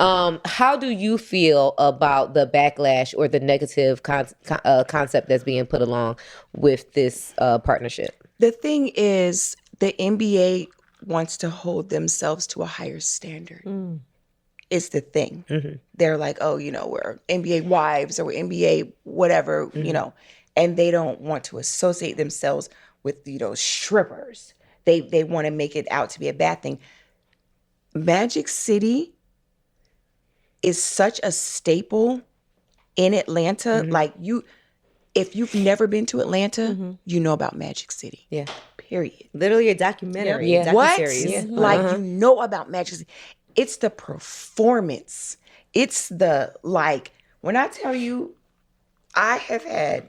How do you feel about the backlash or the negative concept that's being put along with this partnership? The thing is, the NBA wants to hold themselves to a higher standard. Is the thing. They're like, oh, we're NBA wives or we're NBA whatever, and they don't want to associate themselves with, strippers. They want to make it out to be a bad thing. Magic City is such a staple in Atlanta. Like if you've never been to Atlanta, you know about Magic City. Yeah. Period. Literally a documentary. Yeah. What? Docuseries. Yeah. Like you know about Magic City. It's the performance. It's the when I tell you, I have had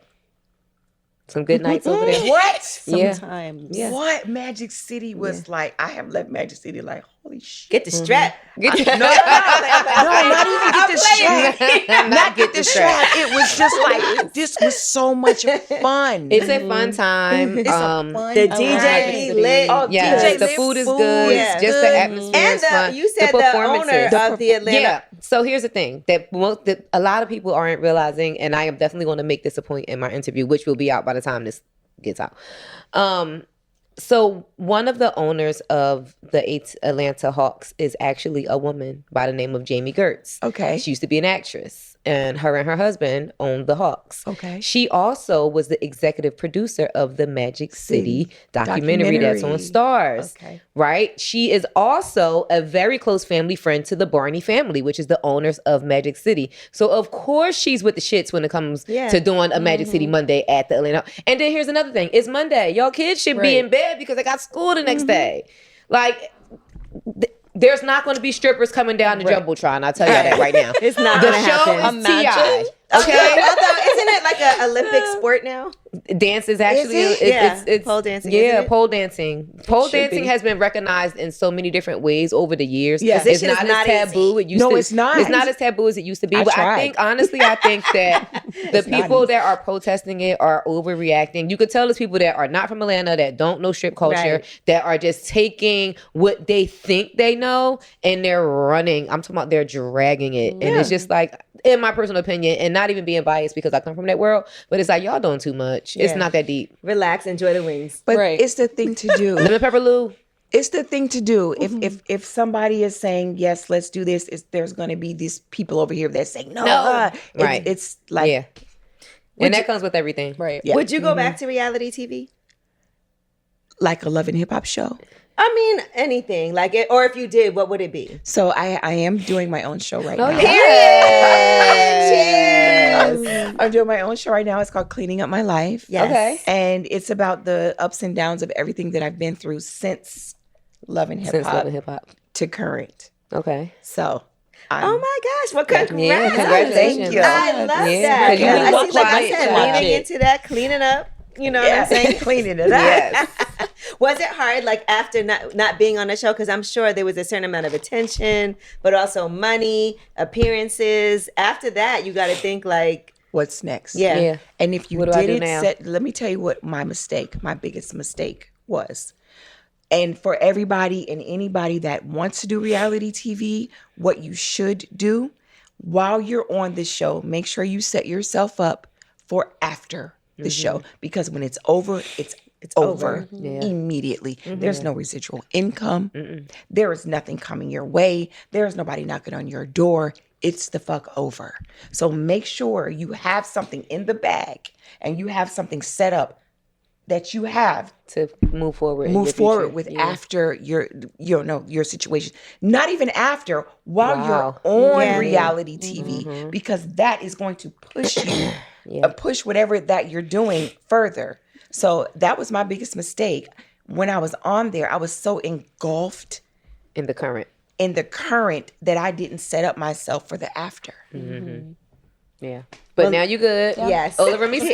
Some good nights over there. what? Yeah. Sometimes. Yeah. What Magic City was like. I have left Magic City like, holy shit. Get the strap. No, not even get the strap. Not get the strap. It was just like, this was so much fun. It's a fun time. It's a fun The time. DJ be lit. Oh, Yes, DJ the lit, food is food good. is Just the good. atmosphere And is fun. you said the owner of the Atlanta. Yeah. So here's the thing that a lot of people aren't realizing, and I am definitely going to make this a point in my interview, which will be out by the time this gets out. So one of the owners of the Atlanta Hawks is actually a woman by the name of Jamie Gertz. Okay. She used to be an actress, and her husband owned the Hawks. Okay. She also was the executive producer of the Magic City documentary that's on Stars. Okay. Right? She is also a very close family friend to the Barney family, which is the owners of Magic City. So of course she's with the shits when it comes to doing a Magic City Monday at the Atlanta. And then here's another thing. It's Monday. Y'all kids should be in bed because they got school the next day. Like, there's not going to be strippers coming down the Jumbotron. I'll tell you that right now. It's not The going to show happen. is T.I. Okay. Although, isn't it like an Olympic sport now? Dance is actually it's pole dancing. Yeah, isn't it? pole dancing. Pole should dancing be. has been recognized in so many different ways over the years. Yes. It's This shit not is as not taboo. It used No, to. it's not. It's not as taboo as it used to be. I But I tried. think honestly, I think that the not people easy. that are protesting it are overreacting. You could tell it's people that are not from Atlanta, that don't know strip culture, Right. that are just taking what they think they know and they're running. I'm talking about they're dragging it, and it's just like in my personal opinion, and not even being biased because I come from that world, but it's like y'all doing too much. It's not that deep. Relax, enjoy the wings. But Right. it's the thing to do. Lemon pepper Lou. It's the thing to do. If somebody is saying yes, let's do this, there's going to be these people over here that say no. Right. It's like and that comes with everything. Right. Yeah. Would you go back to reality TV? like a Love and Hip Hop show. I mean, anything like it, or if you did, what would it be? So I am doing my own show right now. Cheers! I'm doing my own show right now. It's called Cleaning Up My Life. Yes. Okay. And it's about the ups and downs of everything that I've been through since Love and Hip Since Love Hop and Hip Hop. to current. Okay. So Oh my gosh! Well, congrats! Yeah, congratulations. Thank you. I love Yeah, that. 'cause you Yeah, can like watch I it, said, watch leaning it. into that, cleaning up. You know what I'm saying? Cleaning it up. Yes. Was it hard, like after not being on the show? Because I'm sure there was a certain amount of attention, but also money, appearances. After that, you got to think like, What's next? yeah. Yeah. And if you What do I do didn't now? let me tell you what my biggest mistake was. And for everybody and anybody that wants to do reality TV, what you should do while you're on the show, make sure you set yourself up for after the show, because when it's over, it's over Yeah. immediately. There's no residual income. There is nothing coming your way. There's nobody knocking on your door. It's the fuck over. So make sure you have something in the bag and you have something set up that you have To move forward. in your move forward future. with Yeah. after your situation. Not even after, while Wow. you're on Yeah. reality TV, because that is going to push you, push whatever that you're doing further. So that was my biggest mistake. When I was on there, I was so engulfed In the current. in the current that I didn't set up myself for the after. Yeah. But now you good. Yes. Ola Remy Skin.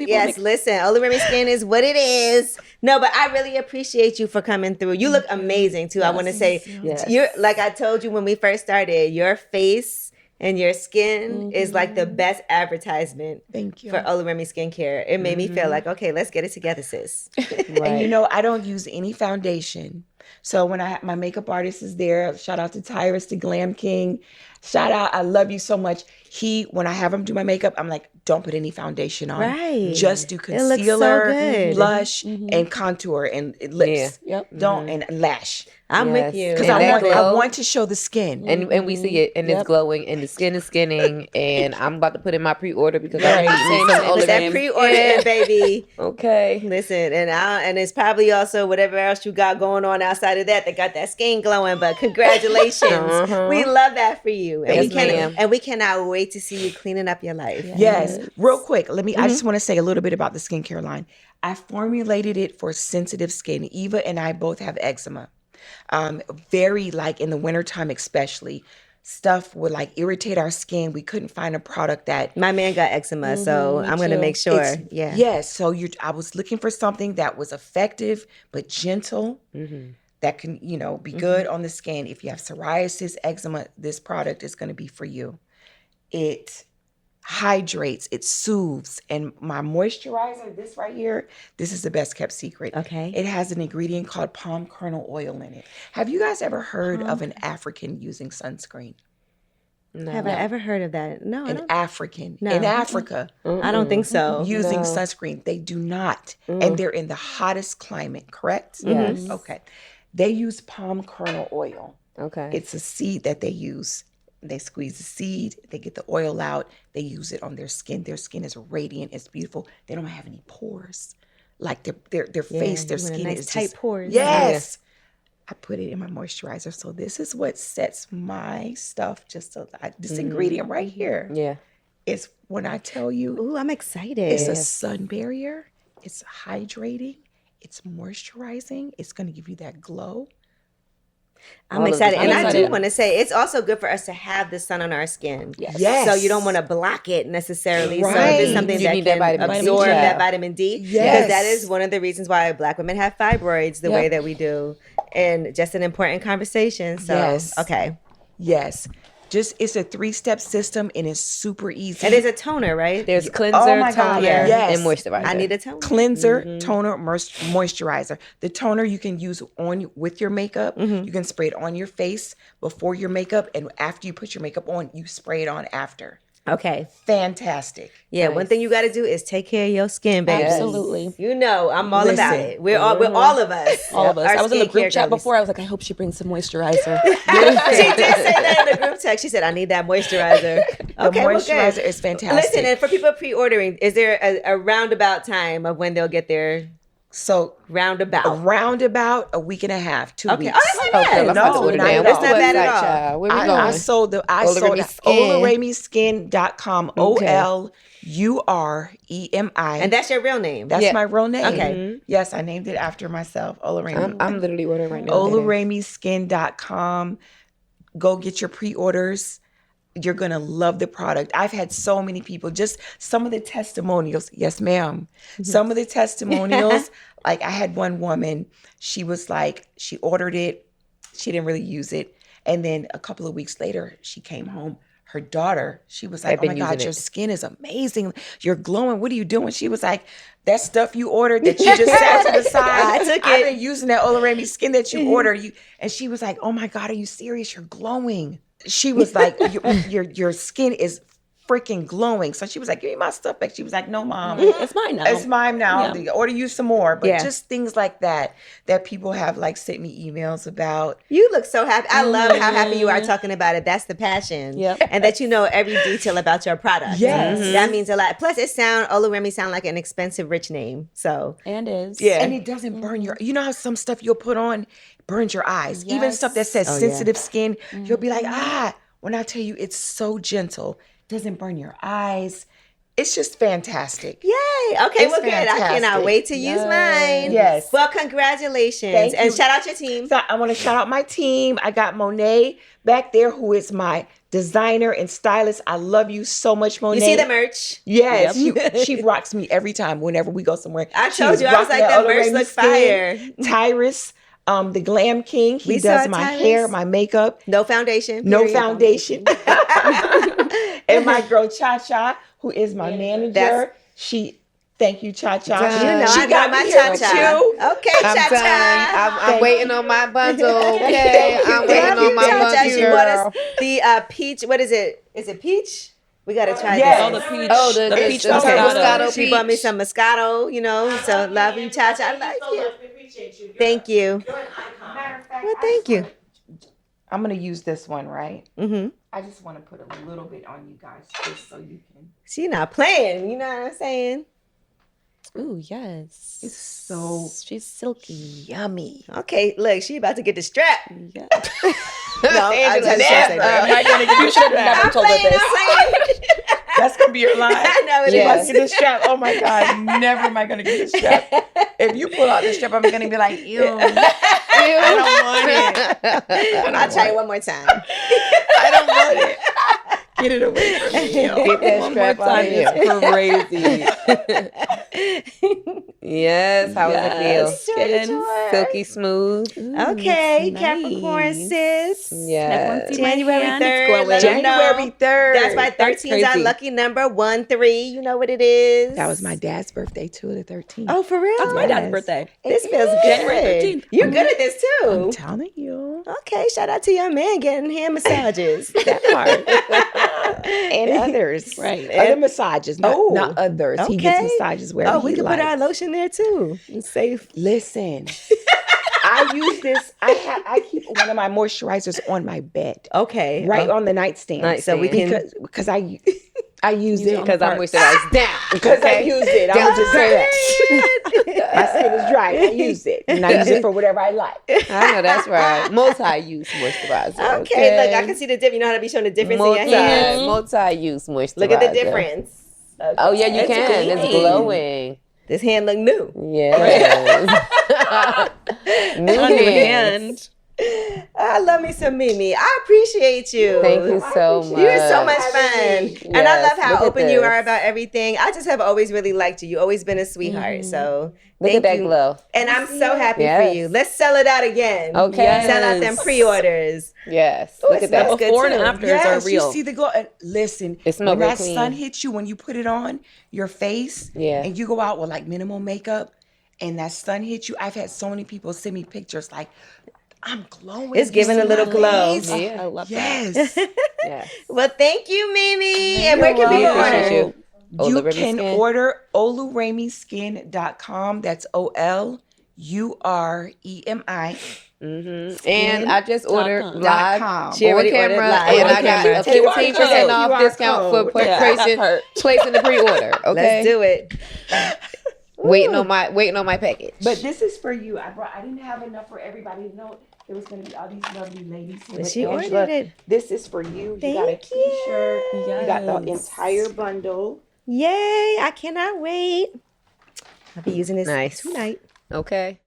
Yes, listen, Ola Remy Skin is what it is. No, but I really appreciate you for coming through. You look amazing too. I want to say, you're like I told you when we first started, your face and your skin is like the best advertisement. Thank you. For Ola Remy Skincare. It made me feel like, okay, let's get it together, sis. And you know, I don't use any foundation. So when my makeup artist is there, shout out to Tyrus, the Glam King. Shout out, I love you so much. When I have him do my makeup, I'm like, don't put any foundation on. Right. Just do looks so concealer, good. blush, and contour and lips. Yeah. Yep. Don't and lash. I'm Yes. with you. Because And I that want glow. to show the skin. And we see it, and it's glowing, and the skin is skinning, and I'm about to put in my pre-order because I need Same, some same, Ola Put that same. pre-order in, baby. Okay. Listen, and it's probably also whatever else you got going on outside of that got that skin glowing. But congratulations, we love that for you, and Yes, we cannot wait to see you cleaning up your life. Yes. Real quick, I just want to say a little bit about the skincare line. I formulated it for sensitive skin. Eva and I both have eczema. Very like in the wintertime especially. Stuff would like irritate our skin. We couldn't find a product that My man got eczema, so I'm gonna make sure. it's- Yes. So I was looking for something that was effective but gentle. That can, be good on the skin. If you have psoriasis, eczema, this product is going to be for you. It hydrates, it soothes. And my moisturizer, this right here, this is the best kept secret. Okay. It has an ingredient called palm kernel oil in it. Have you guys ever heard of an African using sunscreen? Have I ever heard of that? No, I An don't, African No. in Africa I don't think so. using sunscreen. They do not. And they're in the hottest climate, correct? Yes. Okay. They use palm kernel oil. Okay. It's a seed that they use. They squeeze the seed, they get the oil out, they use it on their skin. Their skin is radiant, it's beautiful. They don't have any pores. Like their face, their you want a skin nice is tight just pores. Yes. I put it in my moisturizer. So this is what sets my stuff this ingredient right here. Yeah. Is when I tell you Ooh, I'm excited. it's a sun barrier, it's hydrating, it's moisturizing, it's gonna give you that glow. I'm All of excited. the And I do excited. want to say it's also good for us to have the sun on our skin. Yes. So you don't want to block it necessarily. So if Right. it's something You that need can that vitamin D. absorb Yeah. that vitamin D. Yes. Because that is one of the reasons why Black women have fibroids the way that we do. And just an important conversation. So, Yes. okay. Yes. it's a 3-step system and it's super easy. And there's a toner, right? There's cleanser, Oh my God, toner, yes. and moisturizer. I need a toner. Cleanser, toner, moisturizer. The toner you can use on with your makeup. You can spray it on your face before your makeup, and after you put your makeup on, you spray it on after. Okay. Fantastic. Yeah, one thing you got to do is take care of your skin, baby. Absolutely. You know, I'm all about Listen. it. We're all of us. All of us. Our I was in the skincare group chat girlies. before. I was like, I hope she brings some moisturizer. She did say that in the group text. She said, I need that moisturizer. The Okay, well, good. moisturizer is fantastic. Listen, and for people pre-ordering, is there a roundabout time of when they'll get their So roundabout? around about a week and a half, 2 Okay. weeks. Oh, that's not bad. I'm about to order not that. at What's all. the That's not bad at website, all. child? Where we I going? sold OlaRamySkin.com. Okay. OLUREMI. And that's your real name. That's Yeah. my real name. Okay. Yes, I named it after myself. Ola Ramy. I'm literally ordering right now. OlaRamySkin.com. Go get your pre-orders. You're going to love the product. I've had so many people, just some of the testimonials. Yes, ma'am. Some of the testimonials, like I had one woman, she was like, she ordered it. She didn't really use it. And then a couple of weeks later, she came home. Her daughter, she was like, I've oh my been God, using your it. skin is amazing. You're glowing. What are you doing? She was like, that stuff you ordered that you just sat to the side. I took I've it. been using that Ola Ramy skin that you ordered. And she was like, oh my God, are you serious? You're glowing. She was like, your skin is freaking glowing. So she was like, give me my stuff back. She was like, no, Mom. It's mine now. It's mine now. Yeah. Order you some more. But Yeah. just things like that people have like sent me emails about. You look so happy. I love how happy you are talking about it. That's the passion. Yep. And that you know every detail about your product. Yes. That means a lot. Plus, Ola Remy sound like an expensive, rich name. So, And is. yeah. And it doesn't burn your, you know how some stuff you'll put on burns your eyes. Even Yes. stuff that says Oh, yeah. sensitive skin, you'll be like, when I tell you it's so gentle, doesn't burn your eyes. It's just fantastic. Yay. Okay, It's well, good. I cannot fantastic. wait to use mine. Yes. Well, congratulations. Thank and you. shout out your team. So I want to shout out my team. I got Monet back there, who is my designer and stylist. I love you so much, Monet. You see the merch? Yes, she rocks me every time whenever we go somewhere. I She told is you, I was rocking like, that Ola merch Ramy looks skin. fire. Tyrus, the Glam King. He We does saw my Tyrus. hair, my makeup. No foundation. No period. foundation. And my girl Cha Cha, who is my manager. That's- Thank you, Cha Cha. Done. You know, She I got got my me here cha-cha. too. Okay, I'm cha-cha. done. I'm waiting on my bundle. Okay, I'm waiting Thank you, on my cha-cha. bundle. She bought us the peach. What is it? Is it peach? We gotta try Yes. Oh, the that. peach. Oh, the peach the Moscato She bought me peach. some Moscato, you know. So love you, cha-cha. I like you. Thank you. Well, thank you. I'm going to use this one, right? Mm-hmm. I just want to put a little bit on you guys just so you can. She not playing. You know what I'm saying? Ooh, yes. It's so She's silky. yummy. Okay, look, she about to get the strap. Yeah. No, Angela I'm just never. joking. You should have never I'm told her playing. this. I'm playing. That's going to be your line. I know it Yeah. is. Get this strap. Oh my God. Never am I going to get this strap. If you pull out this strap, I'm going to be like, ew. I don't want it. I'll try it one more time. I don't want it. Get it away from me. Get that One more strap out time of here. is crazy. Yes, how does it feel? Skin. Silky smooth. Okay, Nice. Capricorn sis. Yes. See my January hand? It's 3rd. glowing. Let 'em know. January 3rd. That's why 13 is our crazy. lucky number. 1-3. You know what it is. That was my dad's birthday too, the 13th. Oh, for real? That's my dad's birthday. This feels good. January 13th. You're good at this I'm too. telling you. Okay, shout out to your man getting hand massages. That part. And others. Right. Other massages, Oh, not others. He gets okay. massages wherever Oh, we he can put our likes. lotion there too. It's safe. Listen, I use this. I keep one of my moisturizers on my bed, Okay. right on the nightstand. So we can. because I use it Because I'm moisturized down. because I use it. I'll just say that. My skin is dry. I use it, and I use it for whatever I like. I know that's right. Multi-use moisturizer. Okay, look, I can see the difference. You know how to be showing the difference in your hair. Multi-use moisturizer. Look at the difference. Oh yeah, you It's can. clean. It's glowing. This hand look new. Yes. New On your hands. hand. I love me some Mimi. I appreciate you. Thank you so much. You're so much fun. And I love how look at open you this. are about everything. I just have always really liked you. You've always been a sweetheart. So Look thank at that you. glow. And I'm so happy Yes. for you. Let's sell it out again. Okay. Sell out them pre-orders. Yes. Ooh, Look it at that. smells good Before and too. after Yes, are real. you see the glow. And listen, It smells when real that clean. sun hits you, when you put it on your face, Yeah. and you go out with like minimal makeup, and that sun hits you, I've had so many people send me pictures like, I'm glowing. It's giving You a see little my glow. face? Yeah. I love that. Yes. Yes. Well, thank you, Mimi. And where You're can people welcome. order? Appreciate you. You Oluramiskin. can order oluremiskin.com. That's OLUREMI. And I just ordered .com. live .com. She on already ordered camera, live and on I got camera. a 15% off QR discount for code. Yeah. placing the pre-order. Okay, Let's do it. waiting on my package. But this is for you. I didn't have enough for everybody to know there was going to be all these lovely ladies here. But She Angela, ordered it. This is for you. You got a Thank you. t-shirt. You got the Yes. entire bundle. Yay. I cannot wait. I'll be using this Nice. tonight. Okay.